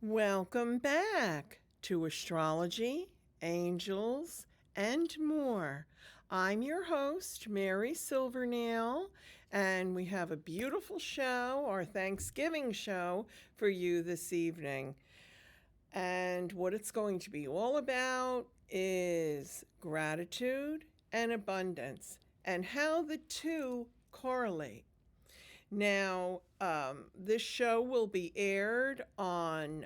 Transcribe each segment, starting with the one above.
Welcome back to Astrology, Angels, and More. I'm your host, Mary Silvernail, and we have a beautiful show, our Thanksgiving show, for you this evening. And what it's going to be all about is gratitude and abundance and how the two correlate. Now, this show will be aired on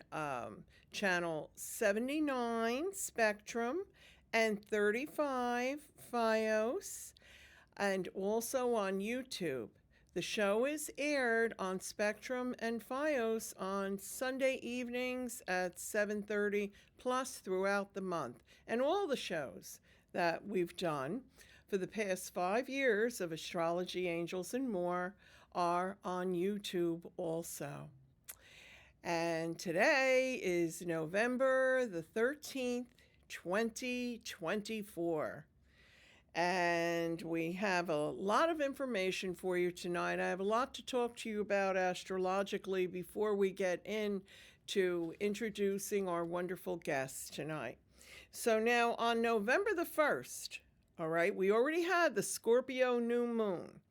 channel 79 Spectrum and 35 Fios, and also on YouTube. The show is aired on Spectrum and Fios on Sunday evenings at 7:30 plus throughout the month. And all the shows that we've done for the past 5 years of Astrology, Angels, and More are on YouTube also. And today is November the 13th, 2024. And we have a lot of information for you tonight. I have a lot to talk to you about astrologically before we get into introducing our wonderful guests tonight. So now on November the 1st, all right, we already had the Scorpio new moon.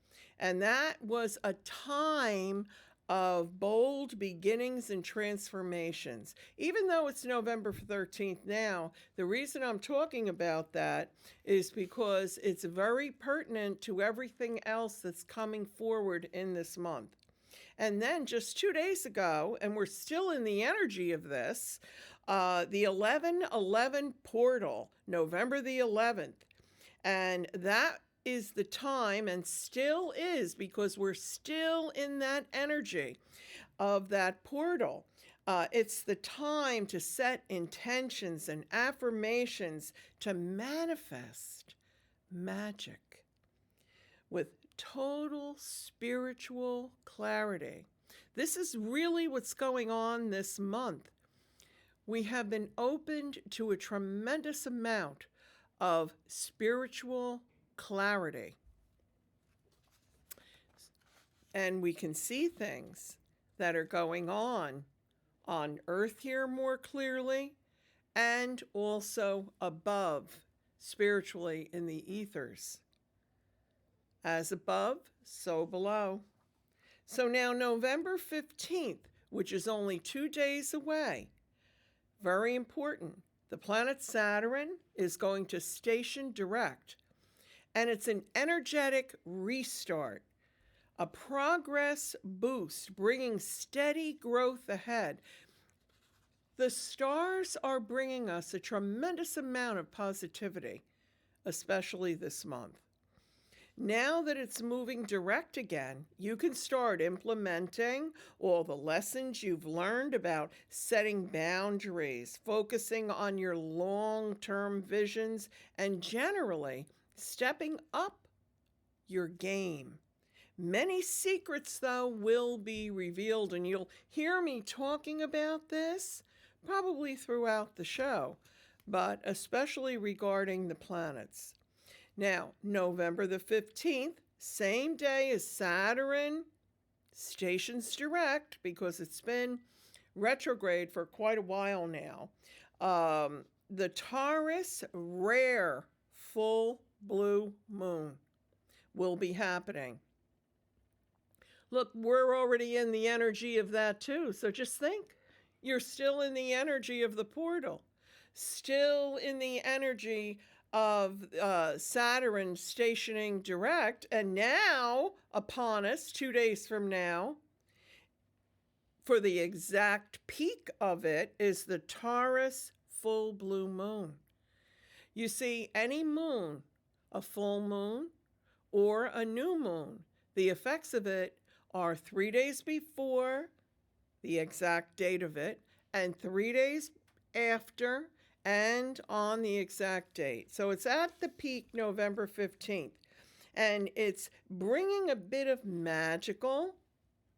And that was a time of bold beginnings and transformations. Even though it's November 13th now, the reason I'm talking about that is because it's very pertinent to everything else that's coming forward in this month. And then just 2 days ago, and we're still in the energy of this, the 11/11 portal, November the 11th. And that is the time, and still is, because we're still in that energy of that portal. It's the time to set intentions and affirmations to manifest magic with total spiritual clarity. This is really what's going on this month. We have been opened to a tremendous amount of spiritual clarity. And we can see things that are going on Earth here more clearly, and also above, spiritually, in the ethers. As above, so below. So now November 15th, which is only 2 days away, very important. The planet Saturn is going to station direct, and it's an energetic restart, a progress boost, bringing steady growth ahead. The stars are bringing us a tremendous amount of positivity, especially this month. Now that it's moving direct again, you can start implementing all the lessons you've learned about setting boundaries, focusing on your long-term visions, and generally stepping up your game. Many secrets, though, will be revealed, and you'll hear me talking about this probably throughout the show, but especially regarding the planets. Now, November the 15th, same day as Saturn stations direct, because it's been retrograde for quite a while now. The Taurus rare full blue moon will be happening. Look, we're already in the energy of that too. So just think, you're still in the energy of the portal, still in the energy of Saturn stationing direct, and now upon us 2 days from now, for the exact peak of it, is the Taurus full blue moon. You see, any moon, a full moon or a new moon, the effects of it are 3 days before the exact date of it, and 3 days after, and on the exact date. So it's at the peak November 15th. And it's bringing a bit of magical,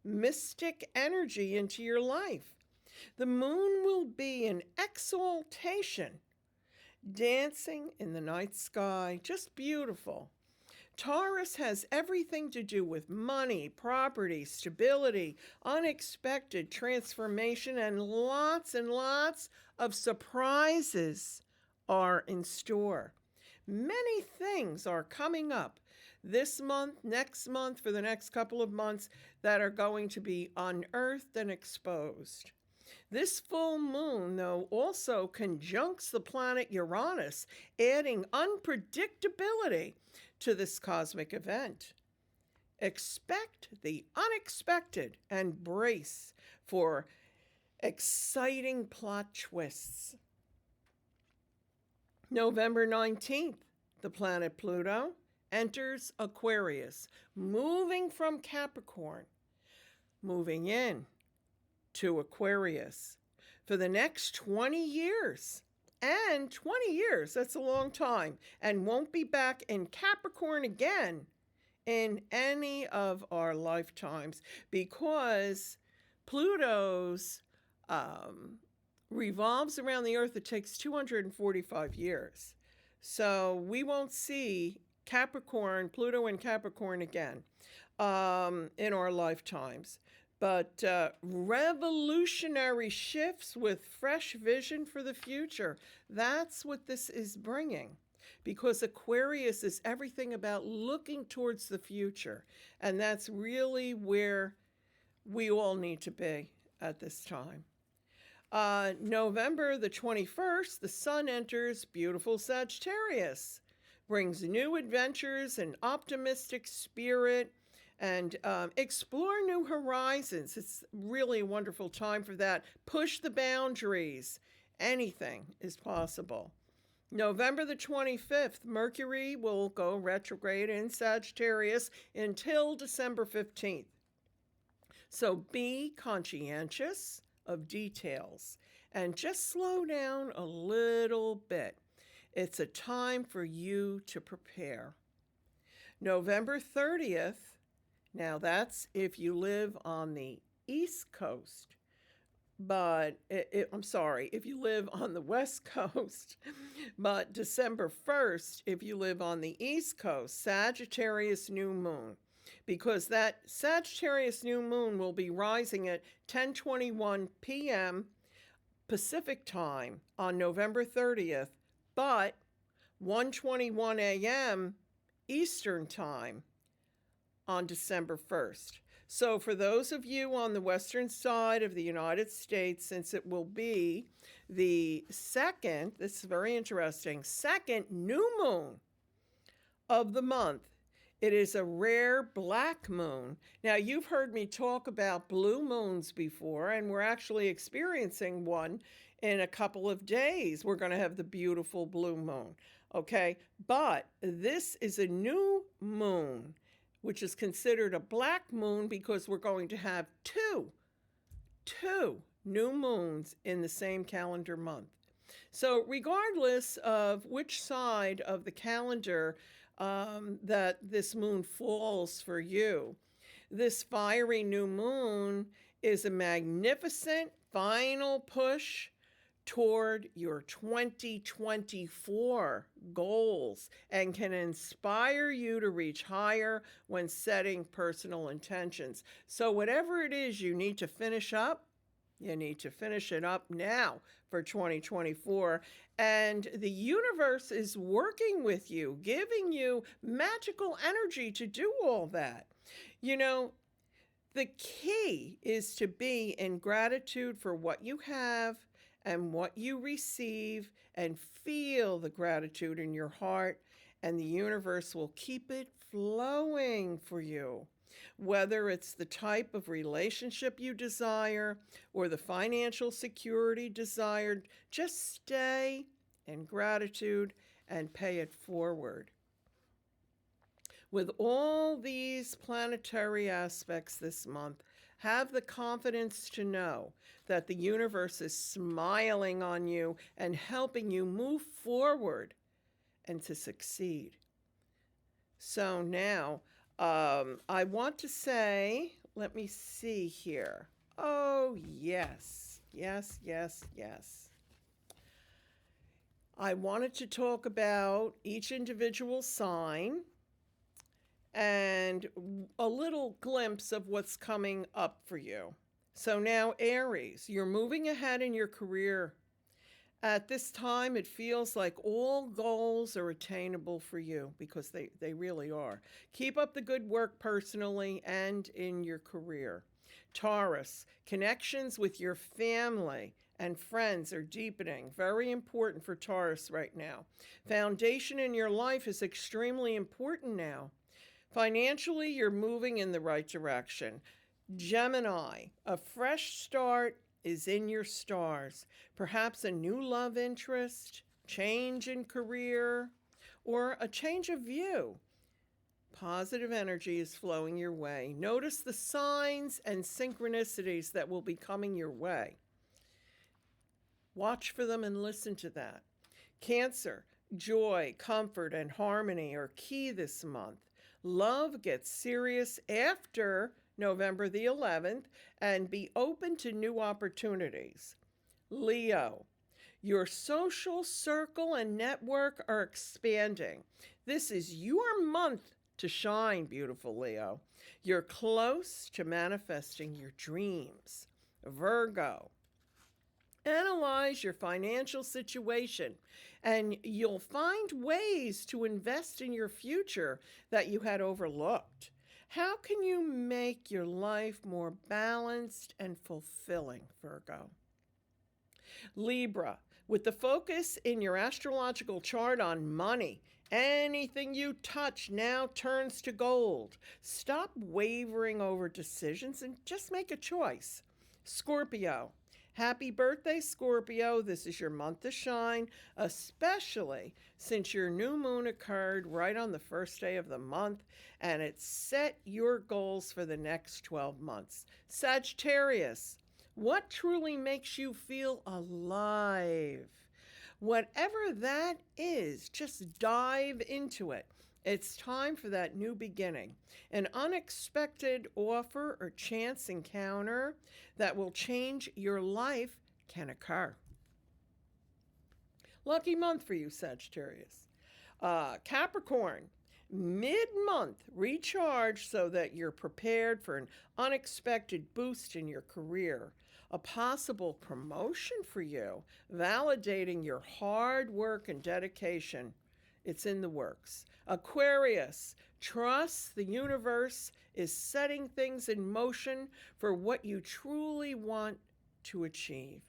mystic energy into your life. The moon will be in exaltation, dancing in the night sky, just beautiful. Taurus has everything to do with money, property, stability, unexpected transformation, and lots of surprises are in store. Many things are coming up this month, next month, for the next couple of months that are going to be unearthed and exposed. This full moon, though, also conjuncts the planet Uranus, adding unpredictability to this cosmic event. Expect the unexpected and brace for exciting plot twists. November 19th, the planet Pluto enters Aquarius, moving from Capricorn, moving in to Aquarius for the next 20 years. And 20 years, that's a long time, and won't be back in Capricorn again in any of our lifetimes, because Pluto's revolves around the Earth. It takes 245 years. So we won't see Pluto in Capricorn again in our lifetimes. But revolutionary shifts with fresh vision for the future. That's what this is bringing, because Aquarius is everything about looking towards the future. And that's really where we all need to be at this time. November the 21st, the sun enters beautiful Sagittarius, brings new adventures and optimistic spirit, and explore new horizons. It's really a wonderful time for that. Push the boundaries. Anything is possible. November the 25th, Mercury will go retrograde in Sagittarius until December 15th. So be conscientious of details and just slow down a little bit. It's a time for you to prepare. November 30th, now that's if you live on the East Coast, but if you live on the West Coast, but December 1st, if you live on the East Coast, Sagittarius new moon, because that Sagittarius new moon will be rising at 10:21 p.m. Pacific time on November 30th, but 1:21 a.m. Eastern time on December 1st. So for those of you on the western side of the United States, since it will be the second, this is very interesting, second new moon of the month, it is a rare black moon. Now, you've heard me talk about blue moons before, and we're actually experiencing one in a couple of days. We're going to have the beautiful blue moon, okay? But this is a new moon, which is considered a black moon because we're going to have two new moons in the same calendar month. So regardless of which side of the calendar that this moon falls for you, this fiery new moon is a magnificent final push toward your 2024 goals and can inspire you to reach higher when setting personal intentions. So whatever it is you need to finish up, you need to finish it up now for 2024. And the universe is working with you, giving you magical energy to do all that. You know, the key is to be in gratitude for what you have and what you receive, and feel the gratitude in your heart, and the universe will keep it flowing for you. Whether it's the type of relationship you desire or the financial security desired, just stay in gratitude and pay it forward. With all these planetary aspects this month, have the confidence to know that the universe is smiling on you and helping you move forward and to succeed. So now, I want to say, let me see here. Oh, yes. I wanted to talk about each individual sign and a little glimpse of what's coming up for you. So now, Aries, you're moving ahead in your career. At this time, it feels like all goals are attainable for you because they really are. Keep up the good work personally and in your career. Taurus, connections with your family and friends are deepening. Very important for Taurus right now. Foundation in your life is extremely important now. Financially, you're moving in the right direction. Gemini, a fresh start is in your stars. Perhaps a new love interest, change in career, or a change of view. Positive energy is flowing your way. Notice the signs and synchronicities that will be coming your way. Watch for them and listen to that. Cancer, joy, comfort, and harmony are key this month. Love gets serious after November the 11th, and be open to new opportunities. Leo, your social circle and network are expanding. This is your month to shine, beautiful Leo. You're close to manifesting your dreams. Virgo, analyze your financial situation, and you'll find ways to invest in your future that you had overlooked. How can you make your life more balanced and fulfilling, Virgo? Libra, with the focus in your astrological chart on money, anything you touch now turns to gold. Stop wavering over decisions and just make a choice. Scorpio, happy birthday, Scorpio. This is your month to shine, especially since your new moon occurred right on the first day of the month, and it set your goals for the next 12 months. Sagittarius, what truly makes you feel alive? Whatever that is, just dive into it. It's time for that new beginning. An unexpected offer or chance encounter that will change your life can occur. Lucky month for you, Sagittarius. Capricorn, mid-month, recharge so that you're prepared for an unexpected boost in your career. A possible promotion for you, validating your hard work and dedication. It's in the works. Aquarius, trust the universe is setting things in motion for what you truly want to achieve.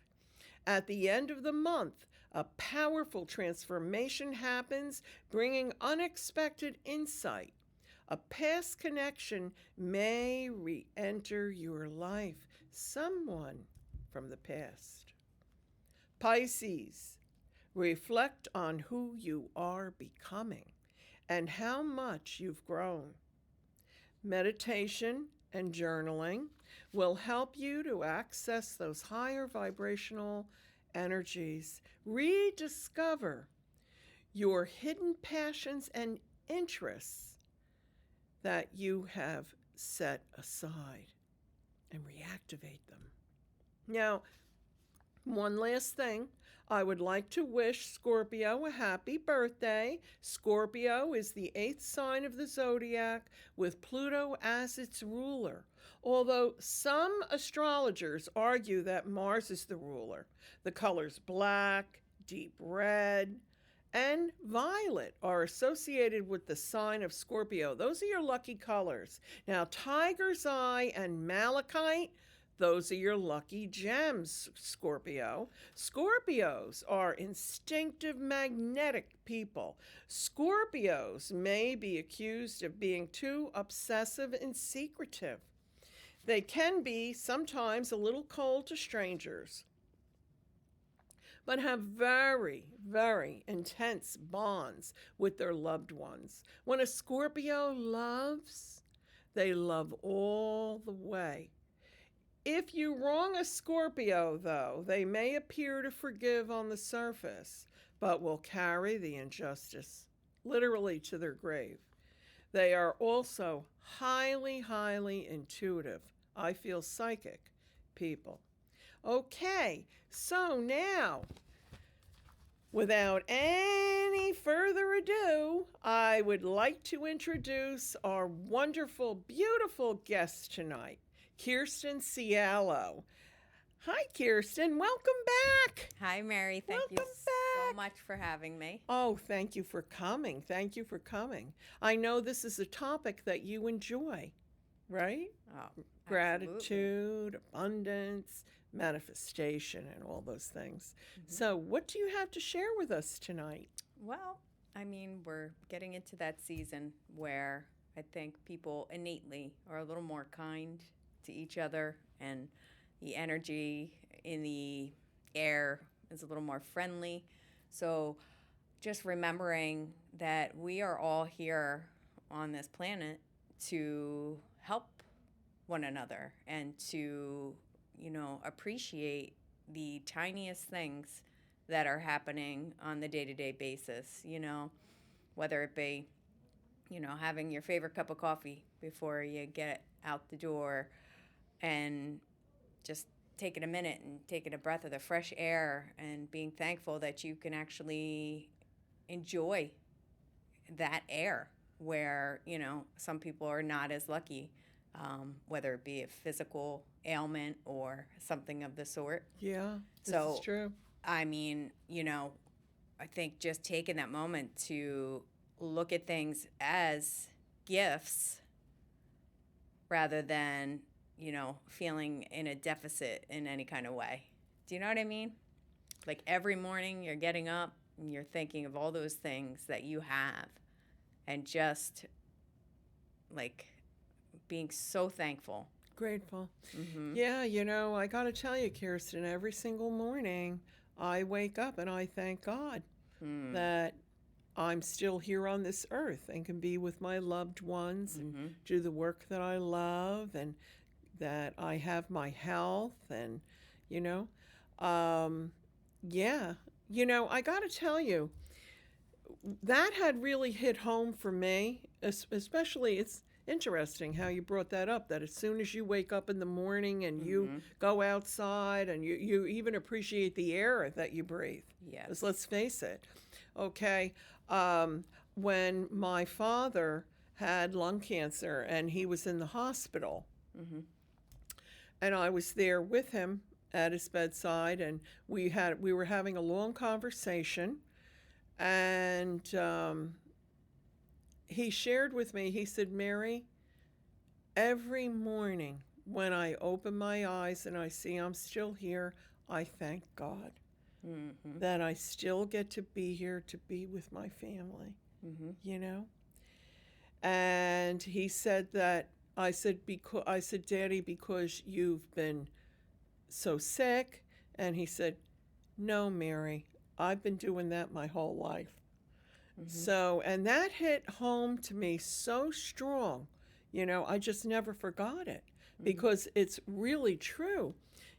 At the end of the month, a powerful transformation happens, bringing unexpected insight. A past connection may re-enter your life, someone from the past. Pisces, reflect on who you are becoming and how much you've grown. Meditation and journaling will help you to access those higher vibrational energies, rediscover your hidden passions and interests that you have set aside, and reactivate them. Now, one last thing. I would like to wish Scorpio a happy birthday. Scorpio is the 8th sign of the zodiac with Pluto as its ruler. Although some astrologers argue that Mars is the ruler. The colors black, deep red, and violet are associated with the sign of Scorpio. Those are your lucky colors. Now, tiger's eye and malachite, those are your lucky gems, Scorpio. Scorpios are instinctive, magnetic people. Scorpios may be accused of being too obsessive and secretive. They can be sometimes a little cold to strangers, but have very, very intense bonds with their loved ones. When a Scorpio loves, they love all the way. If you wrong a Scorpio, though, they may appear to forgive on the surface, but will carry the injustice literally to their grave. They are also highly, highly intuitive. I feel psychic people. Okay, so now without any further ado, I would like to introduce our wonderful, beautiful guest tonight, Kirsten Sciallo. Hi, Kirsten. Welcome back. Hi, Mary. Thank you Welcome back. so much for having me. Oh, thank you for coming. Thank you for coming. I know this is a topic that you enjoy, right? Oh, Gratitude, abundance, manifestation, and all those things. So, what do you have to share with us tonight? Well, I mean, we're getting into that season where I think people innately are a little more kind to each other, and the energy in the air is a little more friendly. So just remembering that we are all here on this planet to help one another and to, appreciate the tiniest things that are happening on the day-to-day basis, whether it be, having your favorite cup of coffee before you get out the door and just taking a minute and taking a breath of the fresh air and being thankful that you can actually enjoy that air where, some people are not as lucky, whether it be a physical ailment or something of the sort. Yeah, this is true. I mean, I think just taking that moment to look at things as gifts rather than feeling in a deficit in any kind of way. Do you know what I mean? Like every morning you're getting up and you're thinking of all those things that you have and just like being so thankful. Grateful. Yeah, I got to tell you, Kirsten, every single morning I wake up and I thank God that I'm still here on this earth and can be with my loved ones and do the work that I love, and that I have my health, and yeah, I got to tell you, that had really hit home for me, especially. It's interesting how you brought that up, that as soon as you wake up in the morning and you go outside and you even appreciate the air that you breathe. Yes. Because let's face it, okay, when my father had lung cancer and he was in the hospital, and I was there with him at his bedside, and we were having a long conversation, and he shared with me, he said, Mary, every morning when I open my eyes and I see I'm still here, I thank God that I still get to be here to be with my family, And he said that, I said, Daddy, because you've been so sick. And he said, no, Mary, I've been doing that my whole life. So, and that hit home to me so strong, I just never forgot it, because it's really true.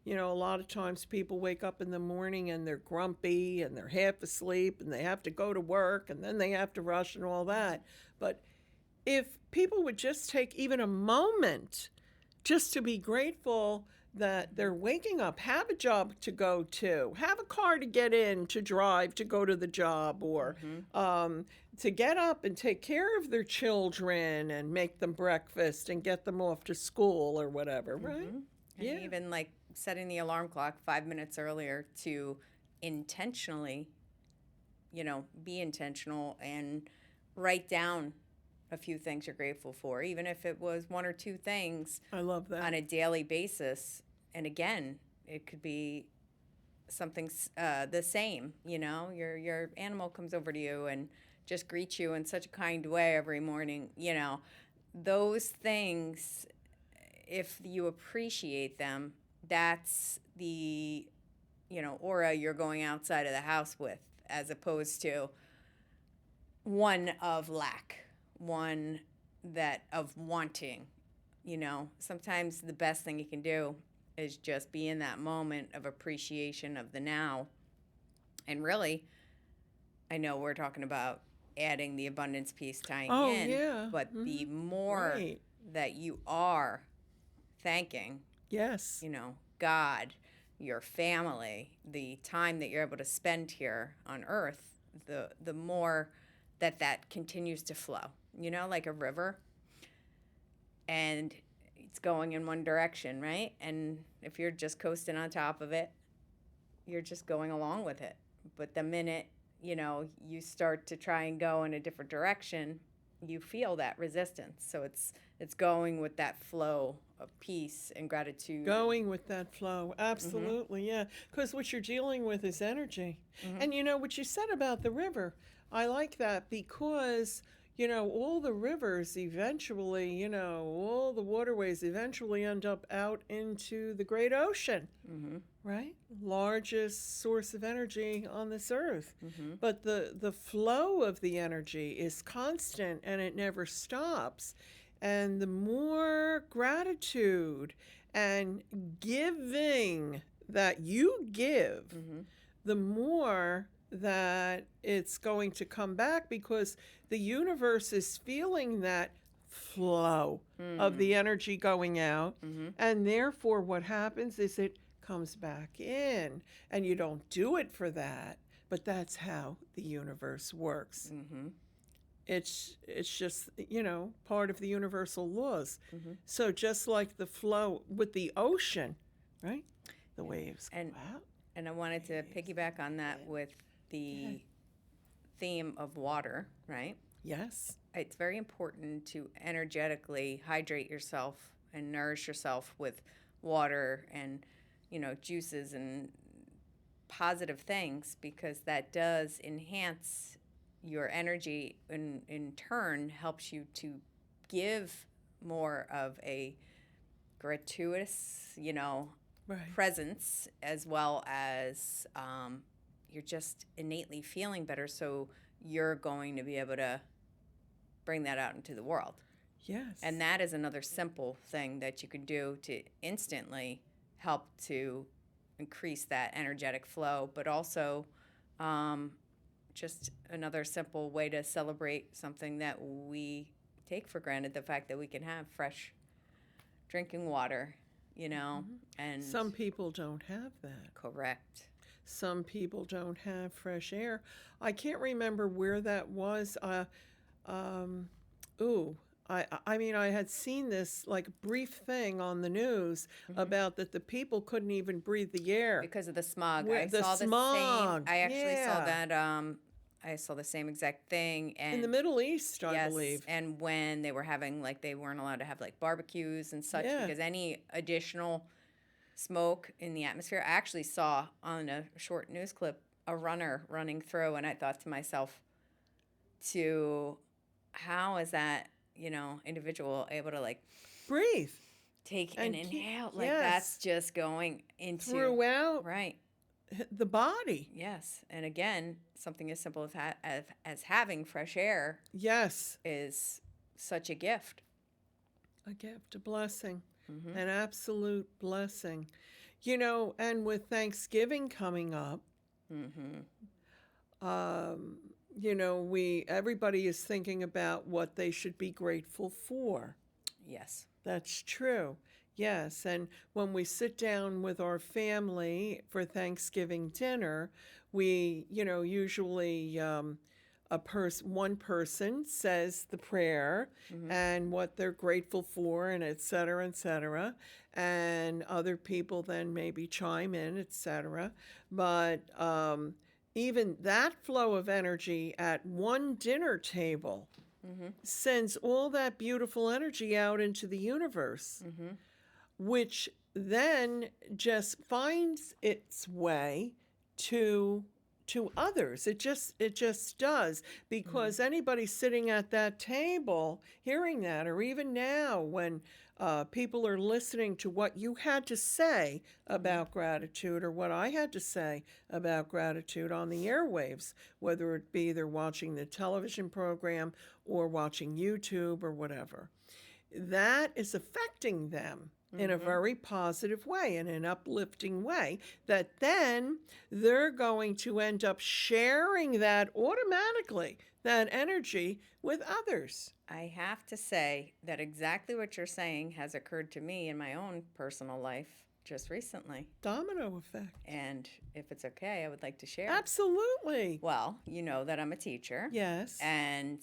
A lot of times people wake up in the morning and they're grumpy and they're half asleep and they have to go to work and then they have to rush and all that. But if people would just take even a moment just to be grateful that they're waking up, have a job to go to, have a car to get in, to drive, to go to the job, or to get up and take care of their children and make them breakfast and get them off to school or whatever, right? And even like setting the alarm clock 5 minutes earlier to intentionally, be intentional and write down a few things you're grateful for, even if it was one or two things. I love that. On a daily basis. And again, it could be something the same, your animal comes over to you and just greets you in such a kind way every morning, those things, if you appreciate them, that's the, aura you're going outside of the house with, as opposed to one of lack, one that of wanting. Sometimes the best thing you can do is just be in that moment of appreciation of the now. And really, I know we're talking about adding the abundance piece tying in, but the more that you are thanking, yes, God, your family, the time that you're able to spend here on Earth, the more that continues to flow, like a river. And it's going in one direction, right? And if you're just coasting on top of it, you're just going along with it. But the minute, you start to try and go in a different direction, you feel that resistance. So it's going with that flow of peace and gratitude. Going with that flow. Absolutely, yeah. Because what you're dealing with is energy. And what you said about the river, I like that because, all the rivers eventually, all the waterways eventually end up out into the great ocean, right? Largest source of energy on this earth. But the flow of the energy is constant and it never stops. And the more gratitude and giving that you give, the more that it's going to come back, because the universe is feeling that flow of the energy going out. And therefore what happens is it comes back in. And you don't do it for that, but that's how the universe works. It's just, part of the universal laws. So just like the flow with the ocean, right? The waves go out. And I wanted to piggyback on that with the theme of water, right? Yes. It's very important to energetically hydrate yourself and nourish yourself with water and, juices and positive things, because that does enhance your energy, and in turn helps you to give more of a gratuitous, presence, as well as you're just innately feeling better. So you're going to be able to bring that out into the world. Yes. And that is another simple thing that you can do to instantly help to increase that energetic flow, but also just another simple way to celebrate something that we take for granted, the fact that we can have fresh drinking water, and some people don't have that. Correct. Some people don't have fresh air. I can't remember where that was. I mean, I had seen this like brief thing on the news about that the people couldn't even breathe the air because of the smog. The smog. I actually saw that. I saw the same exact thing, and in the Middle East, I yes, believe. And when they were having they weren't allowed to have barbecues and such, because any additional smoke in the atmosphere. I actually saw on a short news clip a runner running through, and I thought to myself, how is that individual able to breathe, take and inhale? That's just going into throughout right the body. Yes. And again, something as simple as having fresh air. Yes. Is such a gift. A gift, a blessing, an absolute blessing. And with Thanksgiving coming up, everybody is thinking about what they should be grateful for. Yes. That's true. Yes, and when we sit down with our family for Thanksgiving dinner, we, usually one person says the prayer and what they're grateful for, and et cetera, and other people then maybe chime in, et cetera. But even that flow of energy at one dinner table sends all that beautiful energy out into the universe. Which then just finds its way to others. It just does, because anybody sitting at that table hearing that, or even now when people are listening to what you had to say about gratitude, or what I had to say about gratitude on the airwaves, whether it be they're watching the television program or watching YouTube or whatever, that is affecting them in a very positive way, in an uplifting way, that then they're going to end up sharing that automatically, that energy, with others. I have to say that exactly what you're saying has occurred to me in my own personal life just recently. Domino effect. And if it's okay, I would like to share. Absolutely. Well, you know that I'm a teacher. Yes. And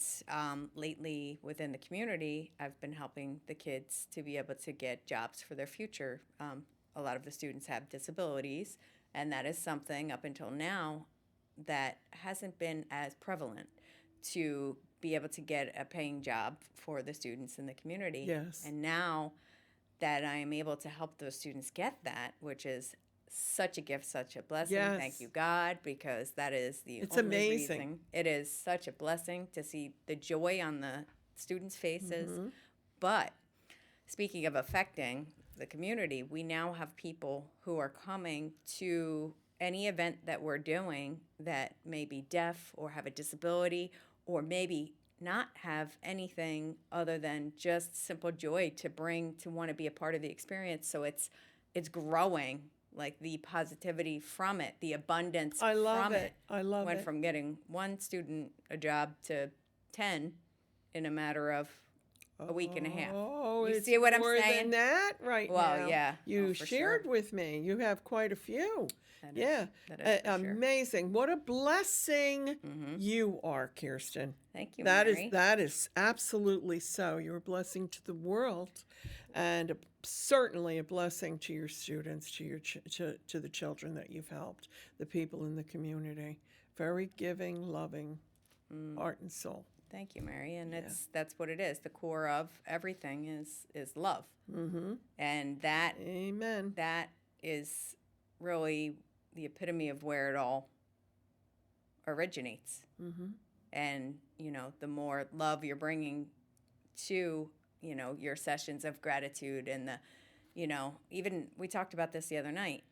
lately within the community, I've been helping the kids to be able to get jobs for their future. A lot of the students have disabilities, and that is something up until now that hasn't been as prevalent to be able to get a paying job for the students in the community. Yes. And now that I am able to help those students get that, which is such a gift, such a blessing. Yes. Thank you, God, because that is the It's only amazing. reason. It is such a blessing to see the joy on the students' faces. Mm-hmm. But speaking of affecting the community, we now have people who are coming to any event that we're doing that may be deaf or have a disability or maybe not have anything other than just simple joy to bring to want to be a part of the experience. So it's growing, like the positivity from it, the abundance I love from it. I love went it. from getting one student a job to 10 in a matter of a week and a half. Oh, You it's see what I'm more saying? than that right now. Well, yeah. You for shared sure. with me. You have quite a few. That Yeah. That is for sure. Amazing. What a blessing Mhm. you are, Kirsten. Thank you, That Mary. is absolutely so. You're a blessing to the world, and certainly a blessing to your students, to your to the children that you've helped, the people in the community. Very giving, loving, heart and soul. Thank you, Mary. And Yeah. that's what it is. The core of everything is love. Mm-hmm. And that Amen. is really the epitome of where it all originates. Mm-hmm. And, the more love you're bringing to, your sessions of gratitude and even we talked about this the other night.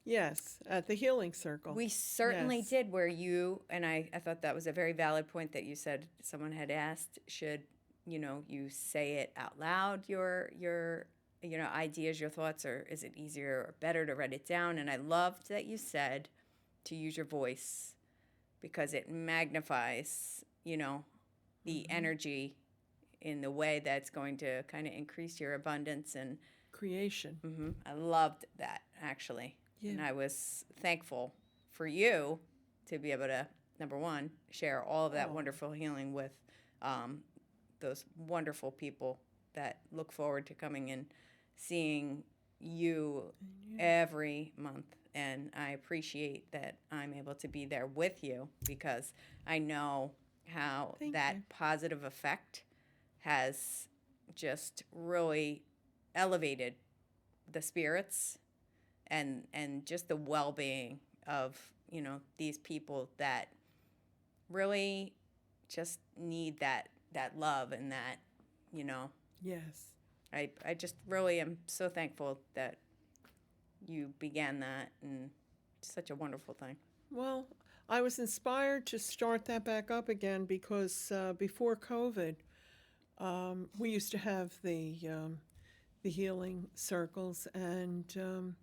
Yes, at the healing circle. We certainly Yes. did, where you, and I thought that was a very valid point that you said. Someone had asked, should, you say it out loud, your ideas, your thoughts, or is it easier or better to write it down? And I loved that you said to use your voice because it magnifies, the energy in the way that's going to kind of increase your abundance and Creation. I loved that, actually. Yeah. And I was thankful for you to be able to, number one, share all of that wonderful healing with those wonderful people that look forward to coming and seeing you every month. And I appreciate that I'm able to be there with you because I know how Thank that you. positive effect has just really elevated the spirits and just the well-being of these people that really just need that love and that Yes. I just really am so thankful that you began that, and it's such a wonderful thing. Well, I was inspired to start that back up again because before COVID, we used to have the healing circles, and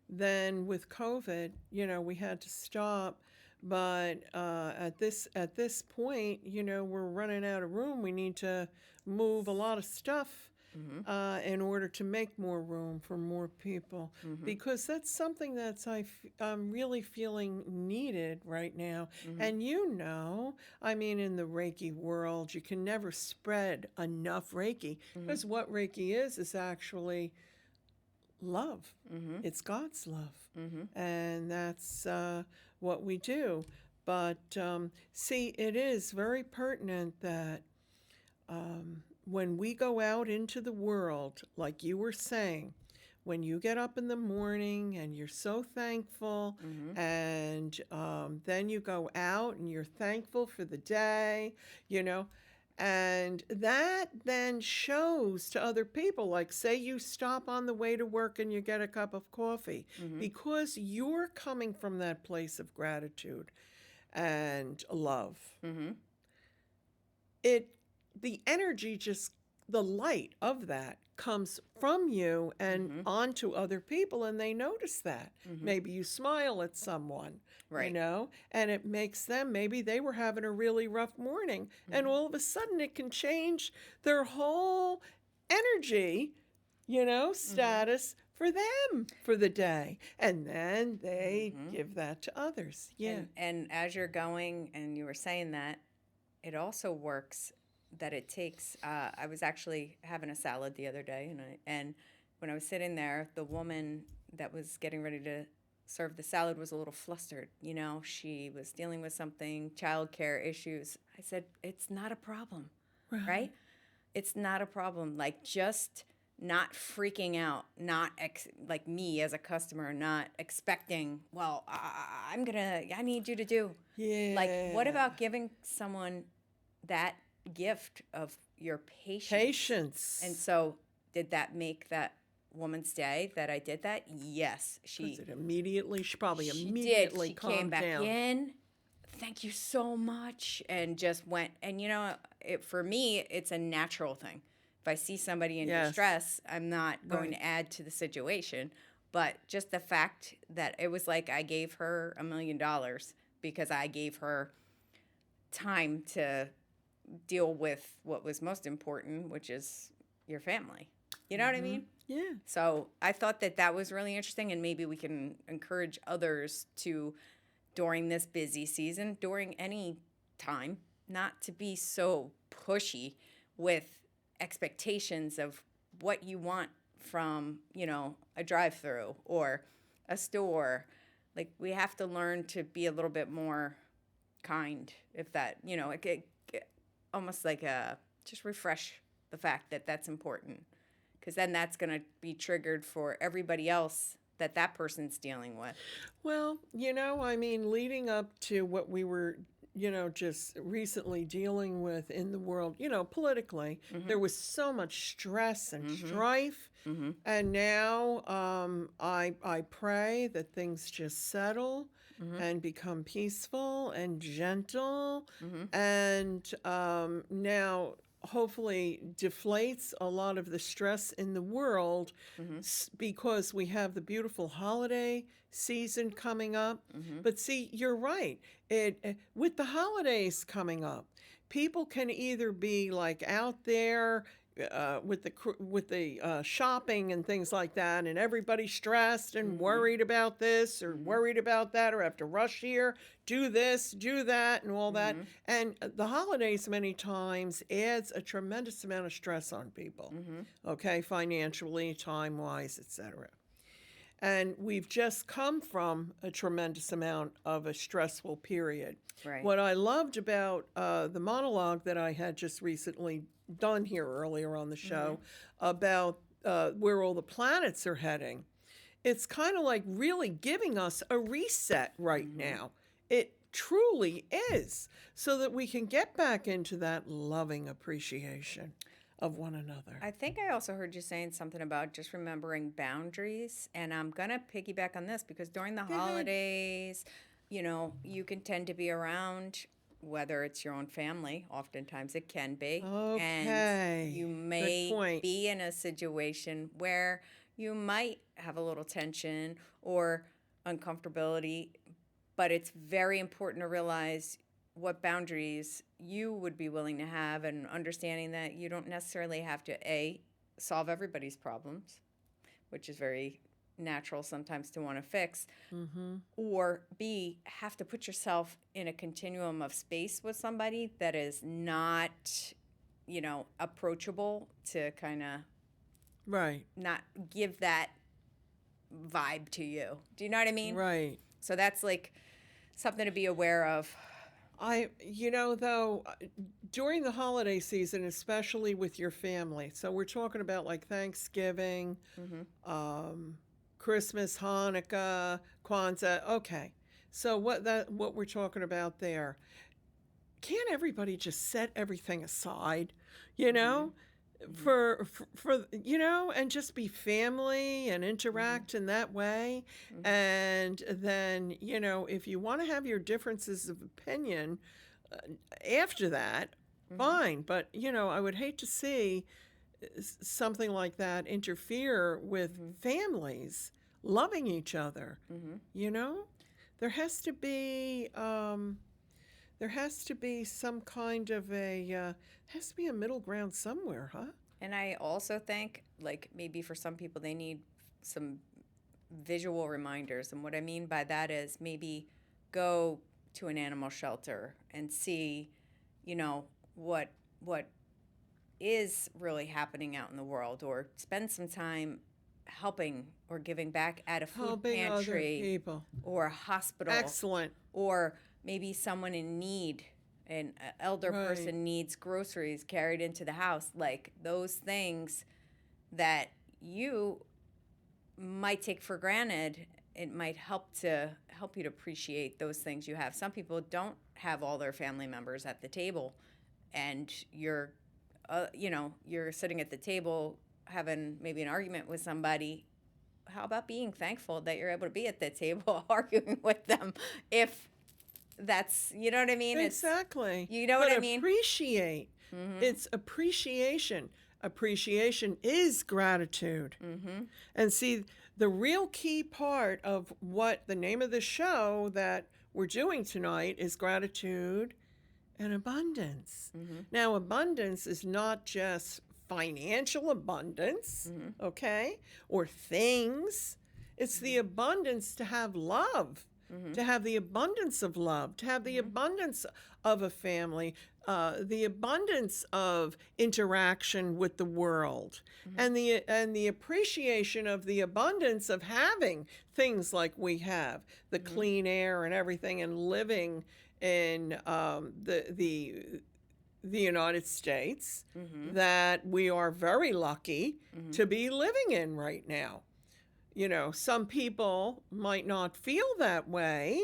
then with COVID, we had to stop. But at this point, we're running out of room. We need to move a lot of stuff in order to make more room for more people, because that's something that's I'm really feeling needed right now. And I mean, in the Reiki world, you can never spread enough Reiki because what Reiki is actually love. It's God's love, and that's what we do. But see, it is very pertinent that when we go out into the world, like you were saying, when you get up in the morning and you're so thankful, and then you go out and you're thankful for the day, and that then shows to other people, like say you stop on the way to work and you get a cup of coffee, because you're coming from that place of gratitude and love. The energy, just the light of that comes from you and onto other people, and they notice that. Maybe you smile at someone, Right. And it makes them, maybe they were having a really rough morning, and all of a sudden it can change their whole energy, status for them for the day. And then they give that to others. Yeah. And as you're going and you were saying that, it also works that it takes, I was actually having a salad the other day, and when I was sitting there, the woman that was getting ready to serve the salad was a little flustered. She was dealing with something, childcare issues. I said, it's not a problem, right? It's not a problem. Like, just not freaking out, not like me as a customer, not expecting, well, I need you to do. Yeah. Like, what about giving someone that gift of your patience? Patience. And so, did that make that woman's day that I did that? Yes. She probably she immediately did. She calmed came back down. in. Thank you so much. And just went. And for me, it's a natural thing. If I see somebody in distress, I'm not going to add to the situation. But just the fact that it was like I gave her $1 million because I gave her time to deal with what was most important, which is your family. You know what I mean? Yeah. So I thought that was really interesting, and maybe we can encourage others to, during this busy season, during any time, not to be so pushy with expectations of what you want from, a drive-through or a store. Like, we have to learn to be a little bit more kind, if that, almost like just refresh the fact that that's important. Because then that's going to be triggered for everybody else that person's dealing with. Well, leading up to what we were, just recently dealing with in the world, politically, there was so much stress and strife. And now I pray that things just settle and become peaceful and gentle. And now hopefully deflates a lot of the stress in the world because we have the beautiful holiday season coming up. But see, you're right. With the holidays coming up, people can either be like out there with the shopping and things like that, and everybody's stressed and worried about this or worried about that, or have to rush here, do this, do that, and all that. And the holidays many times adds a tremendous amount of stress on people, okay, financially, time-wise, etc. And we've just come from a tremendous amount of a stressful period. Right. What I loved about the monologue that I had just recently done here earlier on the show about where all the planets are heading, it's kind of like really giving us a reset right now. It truly is, so that we can get back into that loving appreciation of one another. I think I also heard you saying something about just remembering boundaries, and I'm going to piggyback on this because during the holidays, you can tend to be around, whether it's your own family, oftentimes it can be. Okay. And you may be in a situation where you might have a little tension or uncomfortability, but it's very important to realize what boundaries you would be willing to have, and understanding that you don't necessarily have to, A, solve everybody's problems, which is very natural sometimes to want to fix, or B, have to put yourself in a continuum of space with somebody that is not, approachable, to kind of not give that vibe to you. Do you know what I mean? Right. So that's like something to be aware of. During the holiday season, especially with your family, so we're talking about like Thanksgiving, Christmas, Hanukkah, Kwanzaa. Okay, so what we're talking about there? Can't everybody just set everything aside, for and just be family and interact in that way? And then if you want to have your differences of opinion after that, fine. But I would hate to see something like that interfere with families loving each other. There has to be some kind of has to be a middle ground somewhere, huh? And I also think, like, maybe for some people they need some visual reminders. And what I mean by that is maybe go to an animal shelter and see, what is really happening out in the world, or spend some time helping or giving back at a food Helping other pantry people. or a hospital. Excellent. Or maybe someone in need, an elder Right. person needs groceries carried into the house, like those things that you might take for granted. It might help you to appreciate those things you have. Some people don't have all their family members at the table, and you're sitting at the table having maybe an argument with somebody. How about being thankful that you're able to be at the table arguing with them? If that's, you know what I mean? Exactly. You know what I mean? Appreciate. It's appreciation. Appreciation is gratitude. And see, the real key part of what the name of the show that we're doing tonight is gratitude and abundance. Now, abundance is not just financial abundance, okay, or things. It's the abundance to have love, to have the abundance of love, to have the abundance of a family, the abundance of interaction with the world, and the appreciation of the abundance of having things like we have, the clean air and everything, and living in the United States that we are very lucky to be living in right now. Some people might not feel that way.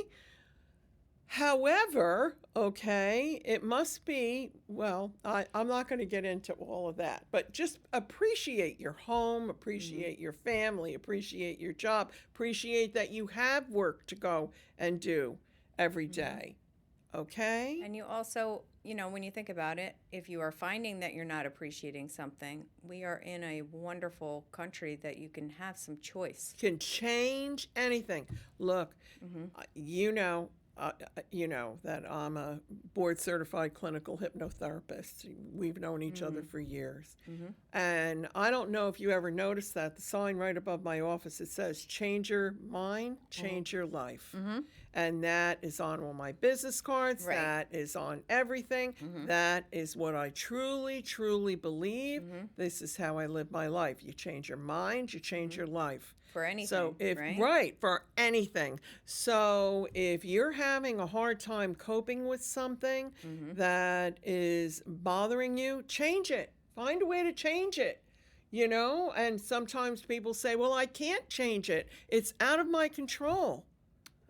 However, okay, it must be, well, I'm not going to get into all of that, but just appreciate your home, appreciate your family, appreciate your job, appreciate that you have work to go and do every day. Okay? And you also, when you think about it, if you are finding that you're not appreciating something, we are in a wonderful country that you can have some choice. Can change anything. Look, you know that I'm a board-certified clinical hypnotherapist. We've known each other for years. And I don't know if you ever noticed that. The sign right above my office, it says, change your mind, change your life. And that is on all my business cards. Right. That is on everything. That is what I truly, truly believe. This is how I live my life. You change your mind, you change your life. For anything, So right? For anything. So if you're having a hard time coping with something that is bothering you, change it. Find a way to change it. And sometimes people say, well, I can't change it. It's out of my control.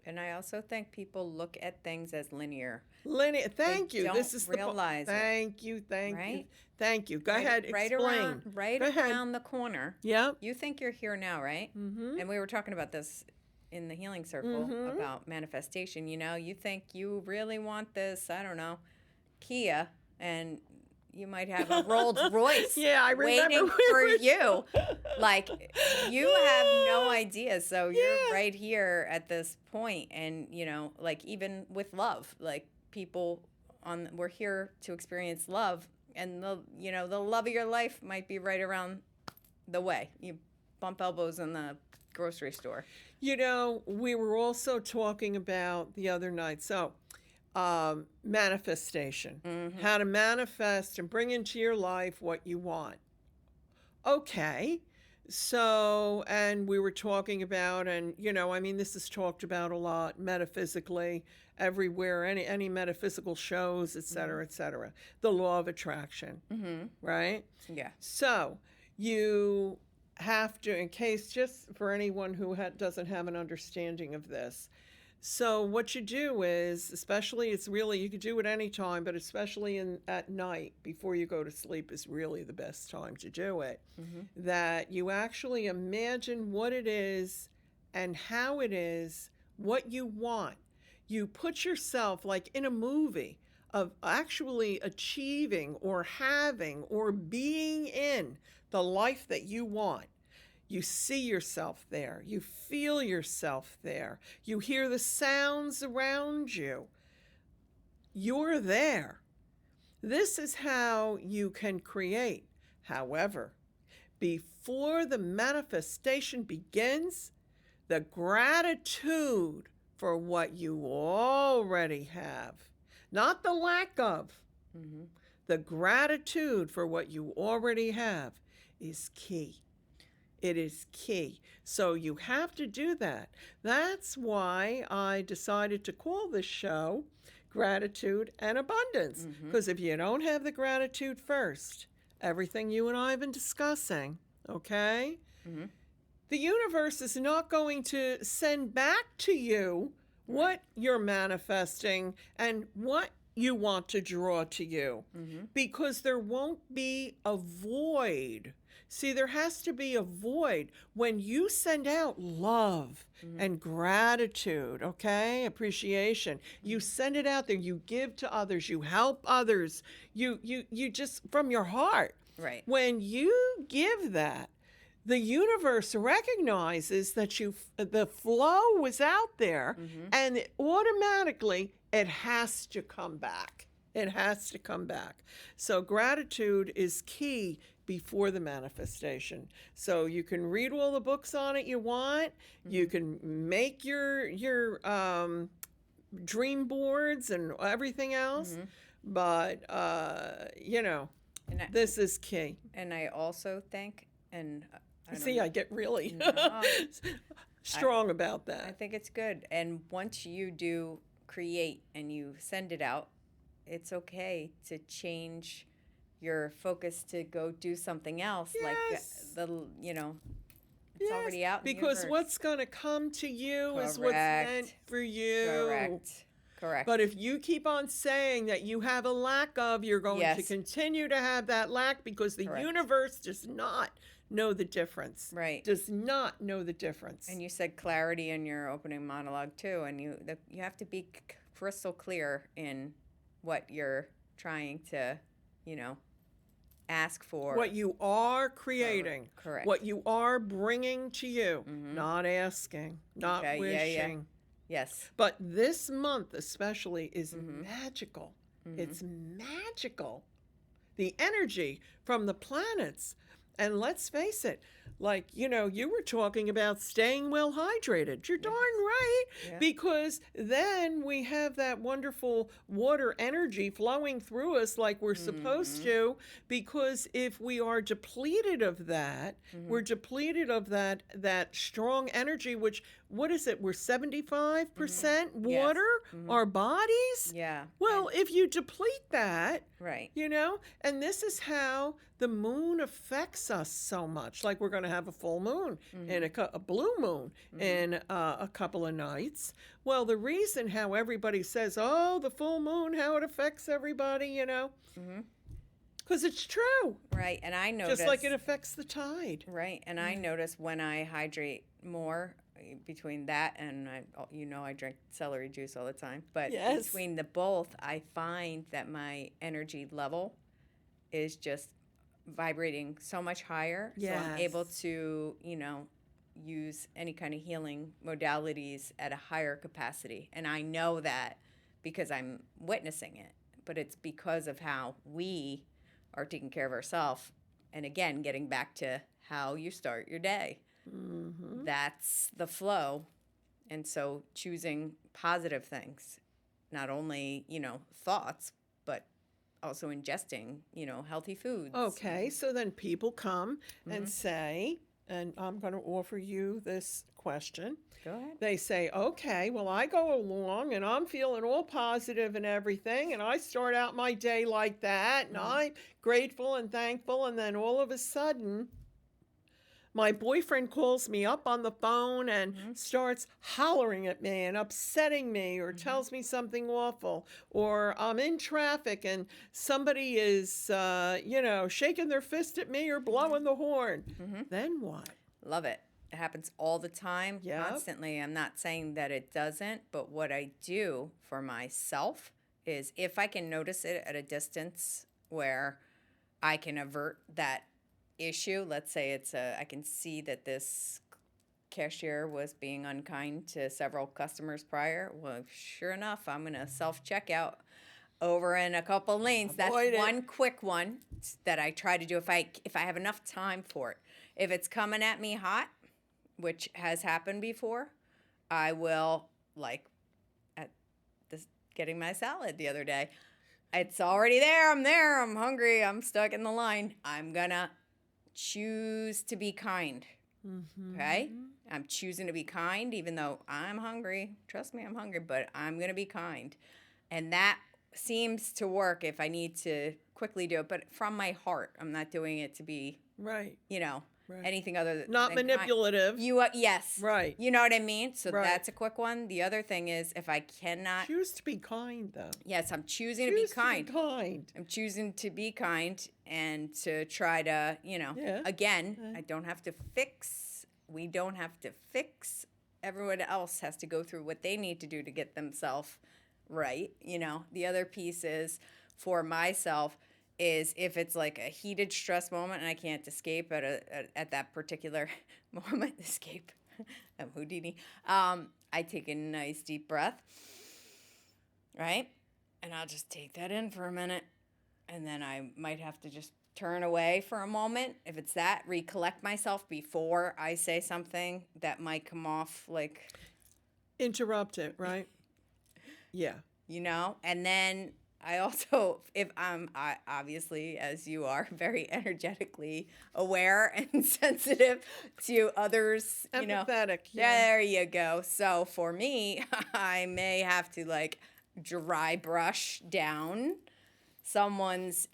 And I also think people look at things as linear. Thank you. Don't This is realize it. Thank you. Right? Thank you. Go ahead. Explain. Around the corner. Yep. You think you're here now, right? And we were talking about this in the healing circle about manifestation. You think you really want this, I don't know, Kia, and you might have a Rolls Royce I remember waiting for you. Like, you have no idea. So you're right here at this point. And, like, even with love, like, people we're here to experience love. And, the love of your life might be right around the way. You bump elbows in the grocery store. We were also talking about the other night. So, manifestation, how to manifest and bring into your life what you want. Okay. So, and we were talking about, and, this is talked about a lot metaphysically everywhere, any metaphysical shows, et cetera, the law of attraction, right? Yeah. So you have to, in case, just for anyone who doesn't have an understanding of this, so what you do is, especially, you could do it any time, but especially at night before you go to sleep is really the best time to do it, that you actually imagine what it is and how it is, what you want. You put yourself like in a movie of actually achieving or having or being in the life that you want. You see yourself there. You feel yourself there. You hear the sounds around you. You're there. This is how you can create. However, before the manifestation begins, the gratitude for what you already have, not the lack of. Mm-hmm. The gratitude for what you already have is key. It is key. So you have to do that. That's why I decided to call this show Gratitude and Abundance. Because if you don't have the gratitude first, everything you and I have been discussing, okay? Mm-hmm. The universe is not going to send back to you what you're manifesting and what you want to draw to you, because there won't be a void. See, there has to be a void when you send out love and gratitude, okay? Appreciation. You send it out there, you give to others, you help others, you just from your heart. Right. When you give that, the universe recognizes that the flow was out there, and automatically it has to come back. It has to come back. So gratitude is key before the manifestation. So you can read all the books on it you want. You can make your dream boards and everything else. But, this is key. And I also think, and I get really strong about that. I think it's good. And once you do create and you send it out, it's okay to change your focus to go do something else. Yes. Like it's already out in the because universe. what's going to come to you is what's meant for you. Correct. But if you keep on saying that you have a lack of, you're going to continue to have that lack, because the universe does not know the difference. Right. Does not know the difference. And you said clarity in your opening monologue too, and you have to be crystal clear in what you're trying to, ask for. What you are creating. Correct. What you are bringing to you. Not asking, not wishing. Yeah. Yes. But this month especially is magical. It's magical. The energy from the planets. And let's face it, like, you were talking about staying well hydrated. You're darn right. Yeah. Because then we have that wonderful water energy flowing through us like we're supposed to. Because if we are depleted of that, we're depleted of that strong energy, which, what is it? We're 75% water, our bodies? Yeah. Well, if you deplete that, right. And this is how the moon affects us so much. Like, we're going to have a full moon and a blue moon in a couple of nights. Well, the reason how everybody says, oh, the full moon, how it affects everybody, because it's true. Right. And I notice, just like it affects the tide. Right. And I notice when I hydrate more, between that and I drink celery juice all the time, but between the both, I find that my energy level is just vibrating so much higher. So I'm able to, use any kind of healing modalities at a higher capacity. And I know that because I'm witnessing it, but it's because of how we are taking care of ourselves. And again, getting back to how you start your day. That's the flow. And so choosing positive things, not only, thoughts, but also ingesting, healthy foods. Okay, so then people come and say, and I'm going to offer you this question. Go ahead. They say, okay, well, I go along and I'm feeling all positive and everything, and I start out my day like that, and I'm grateful and thankful, and then all of a sudden, my boyfriend calls me up on the phone and starts hollering at me and upsetting me, or tells me something awful, or I'm in traffic and somebody is, shaking their fist at me or blowing the horn. Then what? Love it. It happens all the time, constantly. I'm not saying that it doesn't, but what I do for myself is, if I can notice it at a distance where I can avert that issue. Let's say I can see that this cashier was being unkind to several customers prior. Well, sure enough, I'm going to self-checkout. over in a couple lanes. That's Avoid it. one quick one that I try to do if I have enough time for it. If it's coming at me hot, which has happened before, I will, like at this getting my salad the other day. It's already there. I'm hungry. I'm stuck in the line. I'm gonna choose to be kind. Okay? I'm choosing to be kind even though I'm hungry. Trust me, I'm hungry, but I'm going to be kind. And that seems to work if I need to quickly do it, but from my heart. I'm not doing it to be, Right. anything other than Not manipulative. Yes. Right. You know what I mean? So Right. that's a quick one. The other thing is if I cannot. Choose to be kind, though. Yes, I'm choosing to be kind. To be kind. I'm choosing to be kind and to try to, again, I don't have to fix. We don't have to fix. Everyone else has to go through what they need to do to get themselves right. The other piece is for myself is if it's like a heated stress moment and I can't escape at that particular moment, I'm Houdini. I take a nice deep breath, right? And I'll just take that in for a minute. And then I might have to just turn away for a moment. If it's that, recollect myself before I say something that might come off like... Interrupt it, right? Yeah. And then I also, if I obviously, as you are, very energetically aware and sensitive to others, Empathetic. There you go. So for me, I may have to dry brush down someone's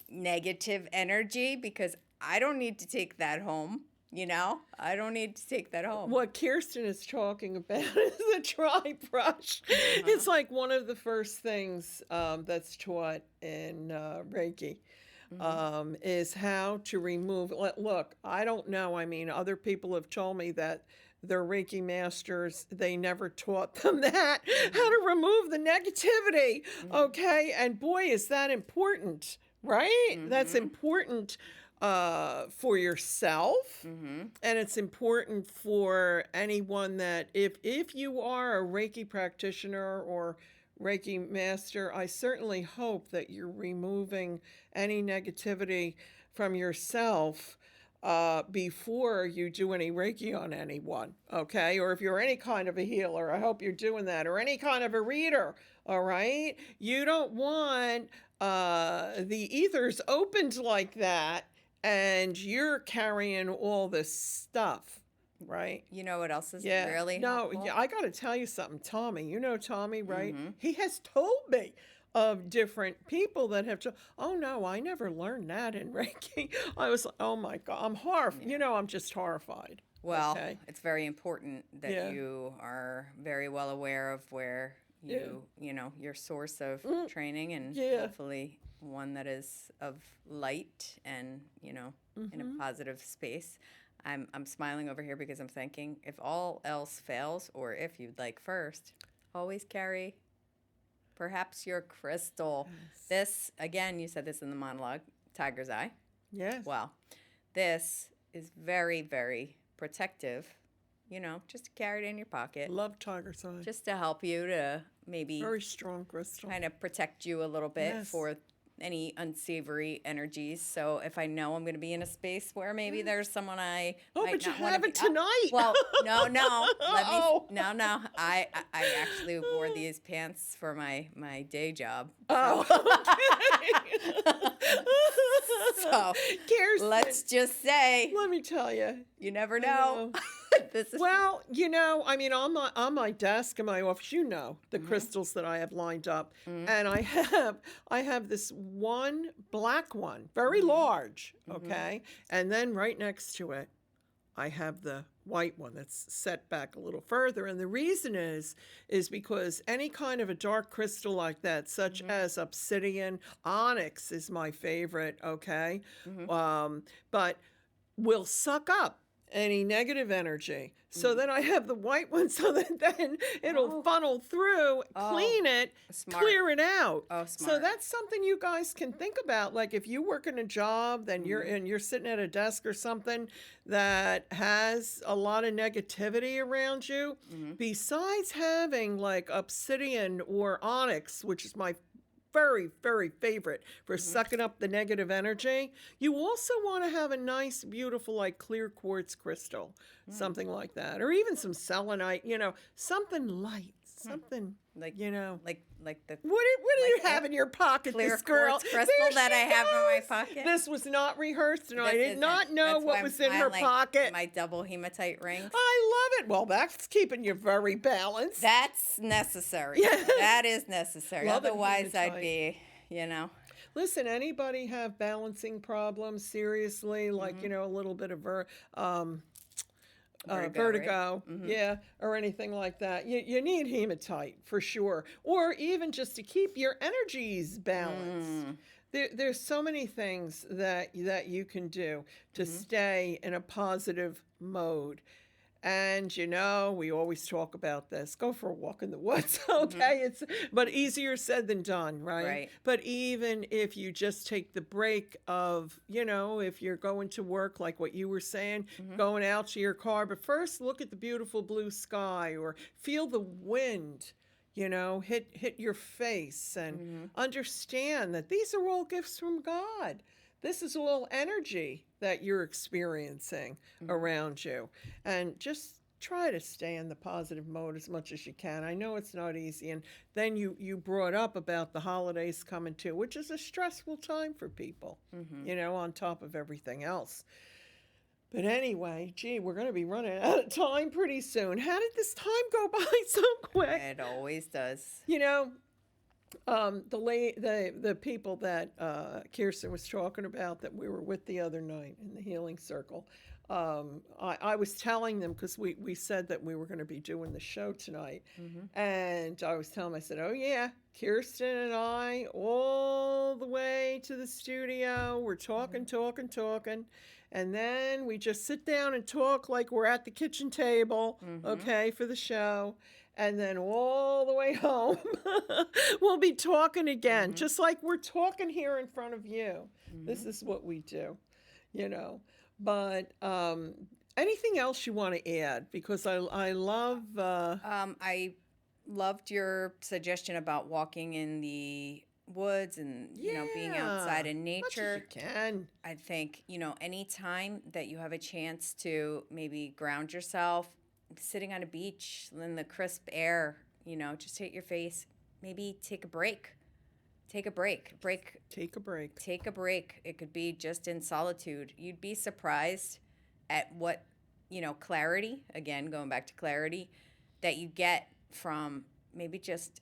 negative energy because I don't need to take that home. I don't need to take that home. What Kirsten is talking about is a dry brush. It's like one of the first things that's taught in Reiki is how to remove. Look, I don't know. I mean, other people have told me that their Reiki masters, they never taught them that, how to remove the negativity. Okay. And boy, is that important, right? That's important for yourself, and it's important for anyone that if you are a Reiki practitioner or Reiki master, I certainly hope that you're removing any negativity from yourself before you do any Reiki on anyone, okay? Or if you're any kind of a healer, I hope you're doing that, or any kind of a reader, all right? You don't want the ethers opened like that and you're carrying all this stuff, right? You know what else is really helpful? I got to tell you something. Tommy, you know Tommy, right? He has told me of different people that have oh no, I never learned that in Reiki. I was like, oh my God, I'm horrified. I'm just horrified. Well, it's very important that you are very well aware of where your source of training and hopefully one that is of light and, in a positive space. I'm smiling over here because I'm thinking if all else fails or if you'd like first, always carry perhaps your crystal. Yes. This, again, you said this in the monologue, tiger's eye. Yes. Well, this is very, very protective, just to carry it in your pocket. Love tiger's eye. Just to help you to maybe very strong crystal. Kind of protect you a little bit for any unsavory energies. So if I know I'm going to be in a space where maybe there's someone I might but you not want have to it tonight. Well, no. No. I actually wore these pants for my day job. Oh, okay. So Kirsten, let's just say, let me tell you, you never know. This is I mean, on my desk in my office, the crystals that I have lined up, and I have this one black one, very large, okay, and then right next to it, I have the white one that's set back a little further, and the reason is because any kind of a dark crystal like that, such as obsidian, onyx is my favorite, okay, but will suck up any negative energy. So then I have the white one so that then it'll funnel through, clean it, clear it out. Oh, smart. So that's something you guys can think about. Like if you work in a job, then you're sitting at a desk or something that has a lot of negativity around you, besides having like obsidian or onyx, which is my very, very favorite for sucking up the negative energy. You also want to have a nice, beautiful, like clear quartz crystal, something like that, or even some selenite, something light, something, like like the What do you like have in your pocket, clear this girl? quartz crystal There that she I have in my goes. pocket. This was not rehearsed, and I This did isn't. not know That's why what I'm was in her smiling. pocket. My double hematite rings. I love it. Well, that's keeping you very balanced. That's necessary. Yeah. That is necessary. Love it, Otherwise, I'd hematite. be. Listen, anybody have balancing problems? Seriously, like a little bit of vertigo, Right? yeah, or anything like that. You need hematite for sure, or even just to keep your energies balanced. There's so many things that you can do to stay in a positive mode. And we always talk about this. Go for a walk in the woods, okay? But easier said than done, right? Right. But even if you just take the break of, if you're going to work, like what you were saying, going out to your car, but first look at the beautiful blue sky or feel the wind, hit your face and understand that these are all gifts from God. This is all energy that you're experiencing around you. And just try to stay in the positive mode as much as you can. I know it's not easy. And then you brought up about the holidays coming too, which is a stressful time for people, on top of everything else. But anyway, we're going to be running out of time pretty soon. How did this time go by so quick? It always does. The people that Kirsten was talking about that we were with the other night in the healing circle, I was telling them, because we said that we were going to be doing the show tonight, and I was telling them, I said, oh yeah, Kirsten and I all the way to the studio, we're talking, and then we just sit down and talk like we're at the kitchen table, okay, for the show. And then all the way home, we'll be talking again, just like we're talking here in front of you. This is what we do, But anything else you want to add? Because I love... I loved your suggestion about walking in the woods and, being outside in nature. Much as you can. I think, any time that you have a chance to maybe ground yourself, sitting on a beach in the crisp air, just hit your face, maybe take a break. Take a break. It could be just in solitude. You'd be surprised at what, clarity, again, going back to clarity, that you get from maybe just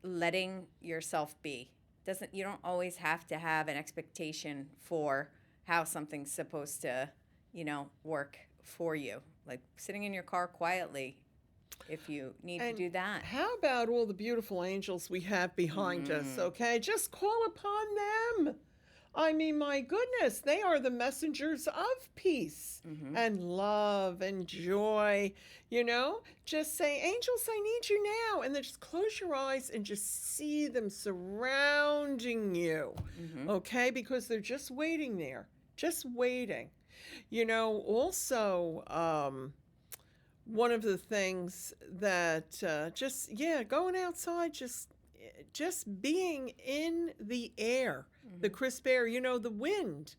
letting yourself be. You don't always have to have an expectation for how something's supposed to, work for you. Like sitting in your car quietly, if you need to do that. How about all the beautiful angels we have behind us, okay? Just call upon them. I mean, my goodness, they are the messengers of peace and love and joy, Just say, angels, I need you now. And then just close your eyes and just see them surrounding you, okay? Because they're just waiting there, just waiting. Also, one of the things that going outside, just being in the air, the crisp air, the wind.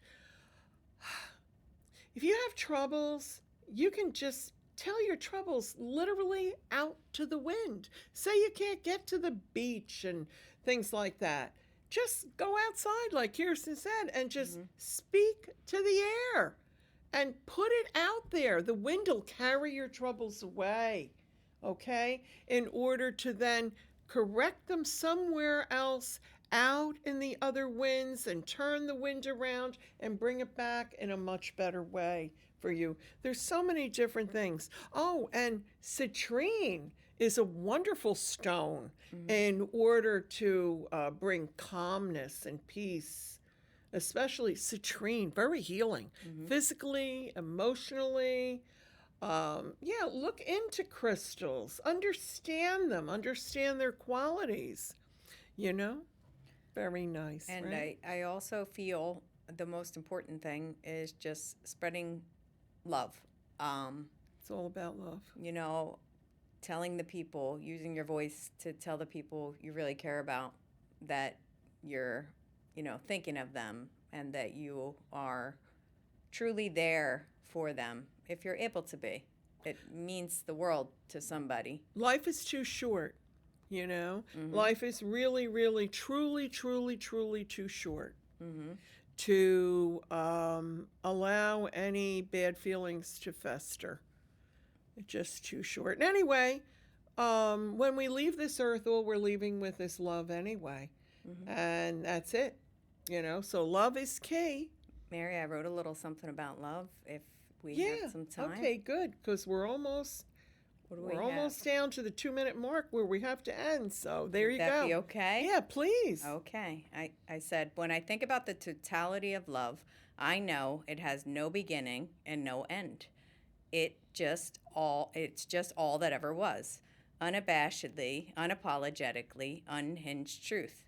If you have troubles, you can just tell your troubles literally out to the wind. Say you can't get to the beach and things like that. Just go outside, like Kirsten said, and just speak to the air. And put it out there. The wind will carry your troubles away, okay? In order to then correct them somewhere else out in the other winds and turn the wind around and bring it back in a much better way for you. There's so many different things. Oh, and citrine is a wonderful stone in order to bring calmness and peace. Especially citrine, very healing, physically, emotionally. Look into crystals, understand them, understand their qualities, Very nice. And right? I also feel the most important thing is just spreading love. It's all about love. Telling the people, using your voice to tell the people you really care about that you're, thinking of them and that you are truly there for them if you're able to be. It means the world to somebody. Life is too short, Mm-hmm. Life is really, really, truly, truly, truly too short Mm-hmm. to allow any bad feelings to fester. It's just too short. And anyway, when we leave this earth, all we're leaving with is love anyway. Mm-hmm. And that's it, so love is key. Mary, I wrote a little something about love if we Yeah. have some time. Okay, good, because we're almost down to the 2-minute mark where we have to end. So there you go. Would that be okay? Yeah, please. Okay. I said, when I think about the totality of love, I know it has no beginning and no end. It's just all that ever was. Unabashedly, unapologetically, unhinged truth.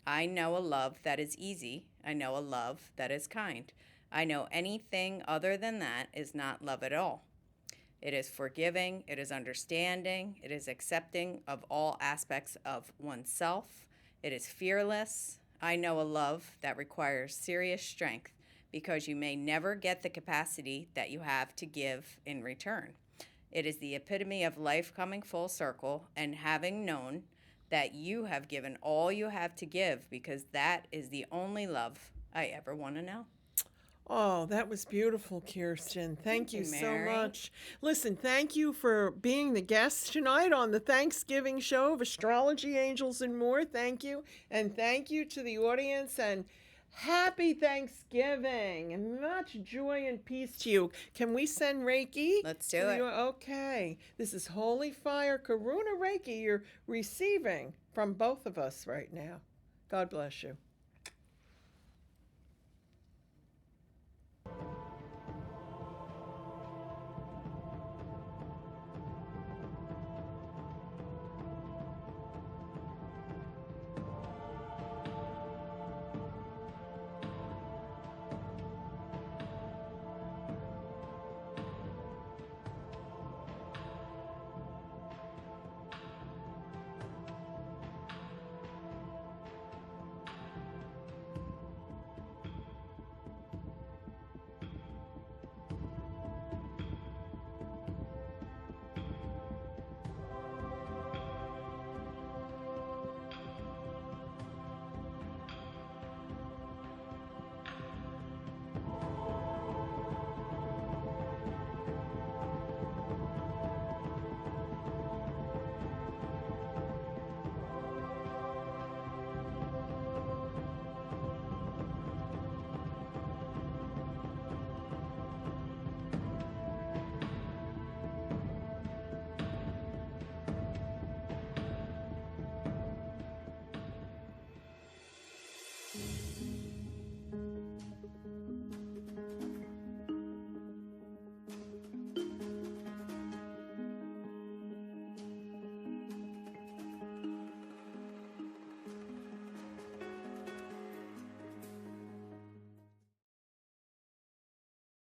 I know a love that is easy. I know a love that is kind. I know anything other than that is not love at all. It is forgiving, it is understanding, it is accepting of all aspects of oneself. It is fearless. I know a love that requires serious strength because you may never get the capacity that you have to give in return. It is the epitome of life coming full circle and having known that you have given all you have to give, because that is the only love I ever want to know. Oh, that was beautiful, Kirsten. Thank you so Mary. much. Listen, thank you for being the guest tonight on the Thanksgiving show of Astrology, Angels, and More. Thank you. And thank you to the audience, and happy Thanksgiving and much joy and peace to you. Can we send Reiki? Let's do it. Okay. This is Holy Fire Karuna Reiki you're receiving from both of us right now. God bless you.